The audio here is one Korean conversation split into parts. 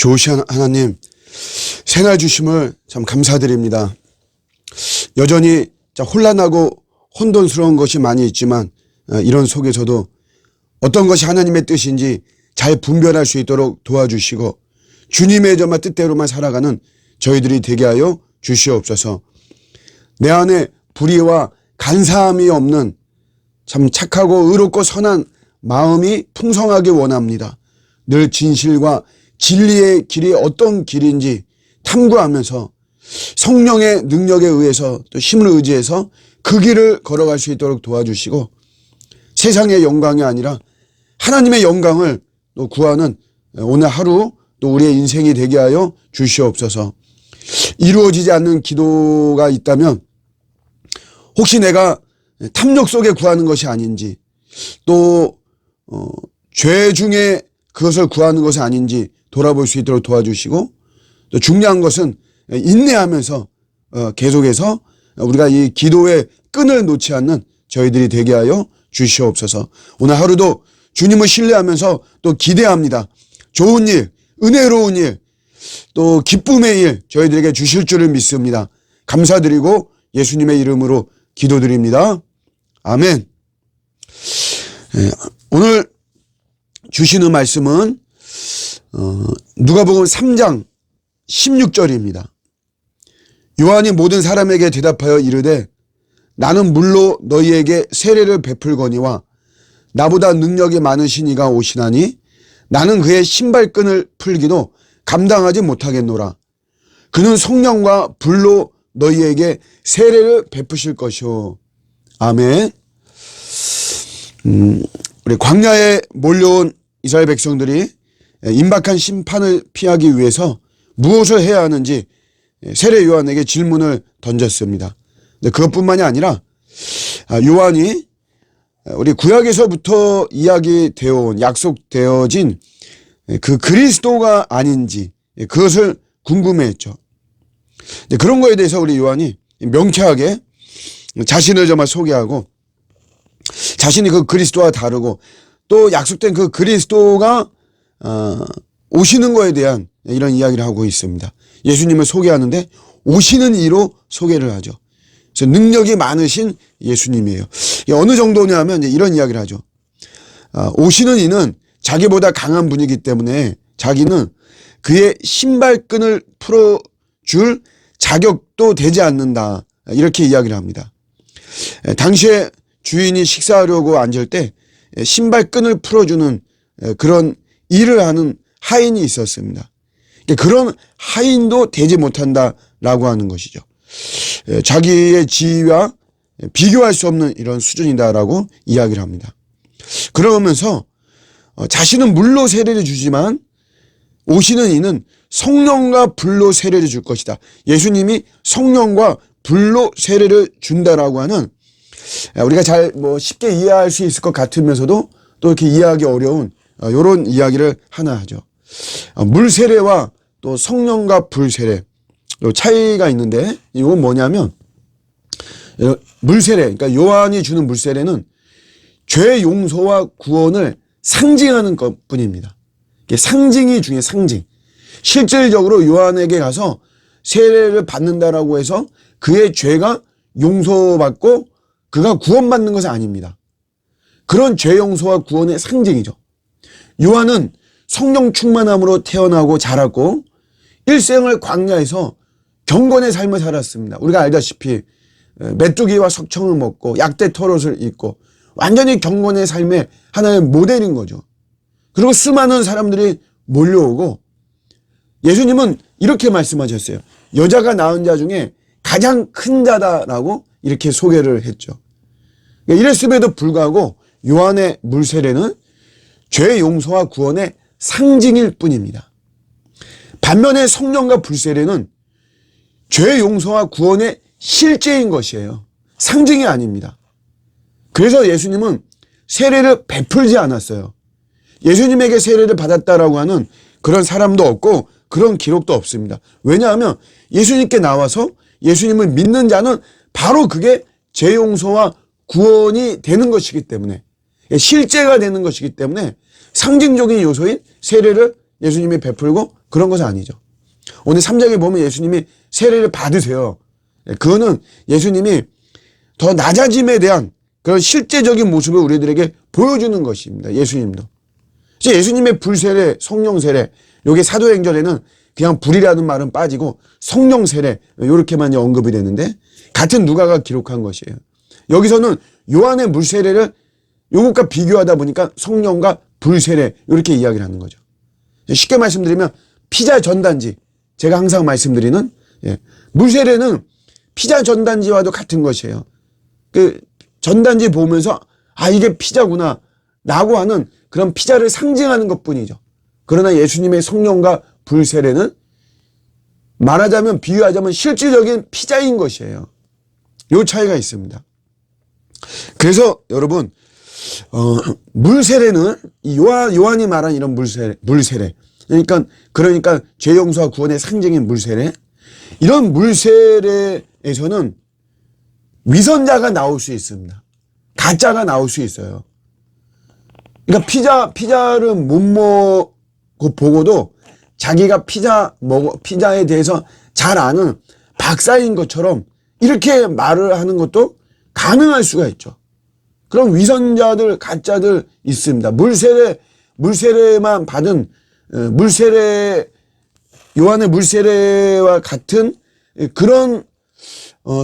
좋으신 하나님, 새날 주심을 참 감사드립니다. 여전히 혼란하고 혼돈스러운 것이 많이 있지만 이런 속에서도 어떤 것이 하나님의 뜻인지 잘 분별할 수 있도록 도와주시고 주님의 정말 뜻대로만 살아가는 저희들이 되게 하여 주시옵소서. 내 안에 불의와 간사함이 없는 참 착하고 의롭고 선한 마음이 풍성하게 원합니다. 늘 진실과 진리의 길이 어떤 길인지 탐구하면서 성령의 능력에 의해서 또 힘을 의지해서 그 길을 걸어갈 수 있도록 도와주시고 세상의 영광이 아니라 하나님의 영광을 또 구하는 오늘 하루 또 우리의 인생이 되게 하여 주시옵소서. 이루어지지 않는 기도가 있다면 혹시 내가 탐욕 속에 구하는 것이 아닌지 또 죄 중에 그것을 구하는 것이 아닌지 돌아볼 수 있도록 도와주시고 또 중요한 것은 인내하면서 계속해서 우리가 이 기도의 끈을 놓지 않는 저희들이 되게 하여 주시옵소서. 오늘 하루도 주님을 신뢰하면서 또 기대합니다. 좋은 일, 은혜로운 일, 또 기쁨의 일 저희들에게 주실 줄을 믿습니다. 감사드리고 예수님의 이름으로 기도드립니다. 아멘. 오늘 주시는 말씀은 누가복음 3장 16절입니다. 요한이 모든 사람에게 대답하여 이르되 나는 물로 너희에게 세례를 베풀거니와 나보다 능력이 많으신 이가 오시나니 나는 그의 신발끈을 풀기도 감당하지 못하겠노라. 그는 성령과 불로 너희에게 세례를 베푸실 것이오. 아멘. 우리 광야에 몰려온 이스라엘 백성들이 임박한 심판을 피하기 위해서 무엇을 해야 하는지 세례 요한에게 질문을 던졌습니다. 근데 그것뿐만이 아니라 요한이 우리 구약에서부터 이야기되어 온 약속되어진 그 그리스도가 아닌지 그것을 궁금해했죠. 그런 거에 대해서 우리 요한이 명쾌하게 자신을 정말 소개하고 자신이 그 그리스도와 다르고 또 약속된 그 그리스도가 오시는 거에 대한 이런 이야기를 하고 있습니다. 예수님을 소개하는데 오시는 이로 소개를 하죠. 그래서 능력이 많으신 예수님이에요. 어느 정도냐면 이런 이야기를 하죠. 오시는 이는 자기보다 강한 분이기 때문에 자기는 그의 신발끈을 풀어줄 자격도 되지 않는다. 이렇게 이야기를 합니다. 당시에 주인이 식사하려고 앉을 때 신발끈을 풀어주는 그런 일을 하는 하인이 있었습니다. 그런 하인도 되지 못한다라고 하는 것이죠. 자기의 지위와 비교할 수 없는 이런 수준이다라고 이야기를 합니다. 그러면서 자신은 물로 세례를 주지만 오시는 이는 성령과 불로 세례를 줄 것이다. 예수님이 성령과 불로 세례를 준다라고 하는 우리가 잘 쉽게 이해할 수 있을 것 같으면서도 또 이렇게 이해하기 어려운 이런 이야기를 하나 하죠. 물 세례와 또 성령과 불 세례 차이가 있는데 이건 뭐냐면 물 세례, 그러니까 요한이 주는 물 세례는 죄 용서와 구원을 상징하는 것뿐입니다. 이게 상징이 중요해요. 상징. 실질적으로 요한에게 가서 세례를 받는다라고 해서 그의 죄가 용서받고 그가 구원받는 것은 아닙니다. 그런 죄 용서와 구원의 상징이죠. 요한은 성령 충만함으로 태어나고 자랐고 일생을 광야에서 경건의 삶을 살았습니다. 우리가 알다시피 메뚜기와 석청을 먹고 약대 털옷을 입고 완전히 경건의 삶의 하나의 모델인 거죠. 그리고 수많은 사람들이 몰려오고 예수님은 이렇게 말씀하셨어요. 여자가 낳은 자 중에 가장 큰 자다라고 이렇게 소개를 했죠. 이랬음에도 불구하고 요한의 물세례는 죄 용서와 구원의 상징일 뿐입니다. 반면에 성령과 불세례는 죄 용서와 구원의 실제인 것이에요. 상징이 아닙니다. 그래서 예수님은 세례를 베풀지 않았어요. 예수님에게 세례를 받았다라고 하는 그런 사람도 없고 그런 기록도 없습니다. 왜냐하면 예수님께 나와서 예수님을 믿는 자는 바로 그게 죄 용서와 구원이 되는 것이기 때문에 실제가 되는 것이기 때문에 상징적인 요소인 세례를 예수님이 베풀고 그런 것은 아니죠. 오늘 3장에 보면 예수님이 세례를 받으세요. 그거는 예수님이 더 낮아짐에 대한 그런 실제적인 모습을 우리들에게 보여주는 것입니다. 예수님도. 예수님의 불세례, 성령세례, 요게 사도행전에는 그냥 불이라는 말은 빠지고 성령세례 요렇게만 언급이 되는데 같은 누가가 기록한 것이에요. 여기서는 요한의 물세례를 요것과 비교하다 보니까 성령과 불세례 요렇게 이야기를 하는 거죠. 쉽게 말씀드리면 피자 전단지, 제가 항상 말씀드리는 물세례는 피자 전단지와도 같은 것이에요. 그 전단지 보면서 아 이게 피자구나 라고 하는 그런 피자를 상징하는 것뿐이죠. 그러나 예수님의 성령과 불세례는 말하자면 비유하자면 실질적인 피자인 것이에요. 요 차이가 있습니다. 그래서 여러분 물세례는 요한이 말한 이런 물세례 그러니까 죄 용서와 구원의 상징인 물세례, 이런 물세례에서는 위선자가 나올 수 있습니다. 가짜가 나올 수 있어요. 그러니까 피자를 못 먹고 보고도 자기가 피자에 대해서 잘 아는 박사인 것처럼 이렇게 말을 하는 것도 가능할 수가 있죠. 그런 위선자들, 가짜들 있습니다. 물세례만 받은 요한의 물세례와 같은 그런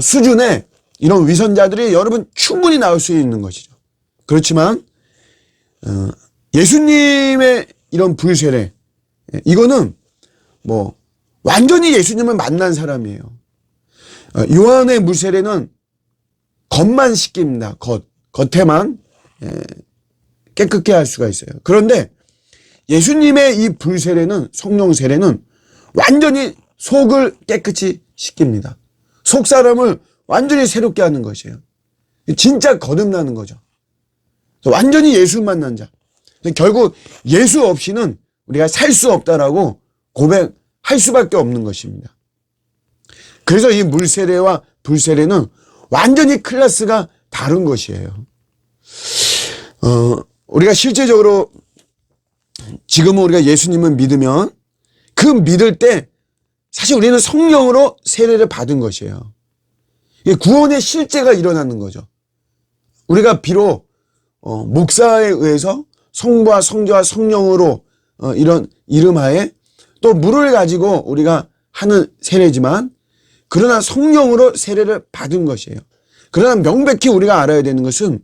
수준의 이런 위선자들이 여러분 충분히 나올 수 있는 것이죠. 그렇지만 예수님의 이런 불세례, 이거는 뭐 완전히 예수님을 만난 사람이에요. 요한의 물세례는 겉만 씻깁니다. 겉에만 깨끗게 할 수가 있어요. 그런데 예수님의 이 불세례는, 성령 세례는 완전히 속을 깨끗이 씻깁니다. 속 사람을 완전히 새롭게 하는 것이에요. 진짜 거듭나는 거죠. 완전히 예수 만난 자. 결국 예수 없이는 우리가 살 수 없다라고 고백할 수밖에 없는 것입니다. 그래서 이 물세례와 불세례는 완전히 클래스가 다른 것이에요. 우리가 실제적으로 지금은 우리가 예수님을 믿으면 그 믿을 때 사실 우리는 성령으로 세례를 받은 것이에요. 구원의 실제가 일어나는 거죠. 우리가 비록 목사에 의해서 성부와 성자와 성령으로 이런 이름하에 또 물을 가지고 우리가 하는 세례지만 그러나 성령으로 세례를 받은 것이에요. 그러나 명백히 우리가 알아야 되는 것은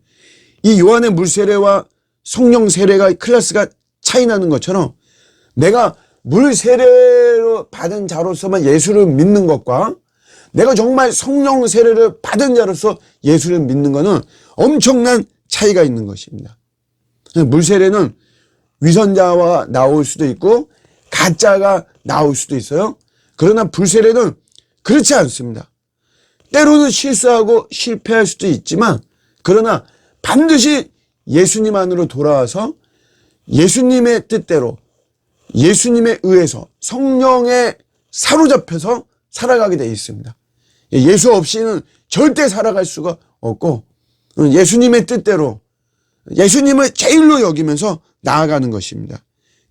이 요한의 물세례와 성령 세례가 클래스가 차이 나는 것처럼 내가 물 세례로 받은 자로서만 예수를 믿는 것과 내가 정말 성령 세례를 받은 자로서 예수를 믿는 것은 엄청난 차이가 있는 것입니다. 물 세례는 위선자와 나올 수도 있고 가짜가 나올 수도 있어요. 그러나 불세례는 그렇지 않습니다. 때로는 실수하고 실패할 수도 있지만 그러나 반드시 예수님 안으로 돌아와서 예수님의 뜻대로 예수님에 의해서 성령에 사로잡혀서 살아가게 되어 있습니다. 예수 없이는 절대 살아갈 수가 없고 예수님의 뜻대로 예수님을 제일로 여기면서 나아가는 것입니다.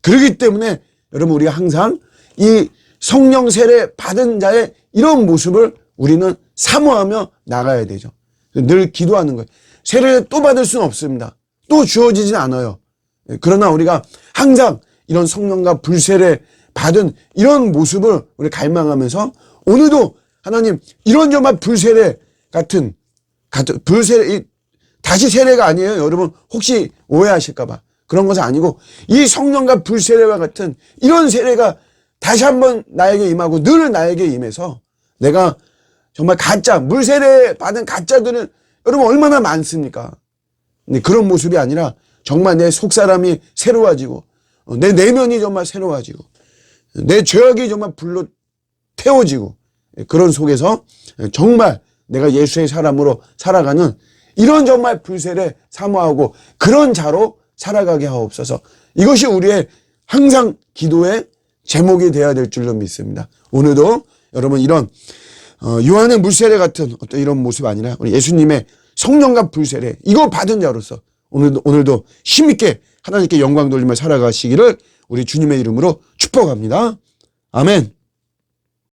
그렇기 때문에 여러분 우리가 항상 이 성령 세례 받은 자의 이런 모습을 우리는 사모하며 나가야 되죠. 늘 기도하는 거예요. 세례를 또 받을 수는 없습니다. 또 주어지진 않아요. 그러나 우리가 항상 이런 성령과 불세례 받은 이런 모습을 우리 갈망하면서 오늘도 하나님 이런 정말 불세례 같은 불세례 다시 세례가 아니에요. 여러분 혹시 오해하실까 봐. 그런 것은 아니고 이 성령과 불세례와 같은 이런 세례가 다시 한번 나에게 임하고 늘 나에게 임해서 내가 정말 가짜 물세례 받은 가짜들은 여러분 얼마나 많습니까? 근데 그런 모습이 아니라 정말 내 속사람이 새로워지고 내 내면이 정말 새로워지고 내 죄악이 정말 불로 태워지고 그런 속에서 정말 내가 예수의 사람으로 살아가는 이런 정말 불세례 사모하고 그런 자로 살아가게 하옵소서. 이것이 우리의 항상 기도의 제목이 되어야 될 줄로 믿습니다. 오늘도 여러분 이런 요한의 물세례 같은 어떤 이런 모습 아니라 우리 예수님의 성령과 불세례 이거 받은 자로서 오늘도 힘있게 하나님께 영광 돌리며 살아가시기를 우리 주님의 이름으로 축복합니다. 아멘.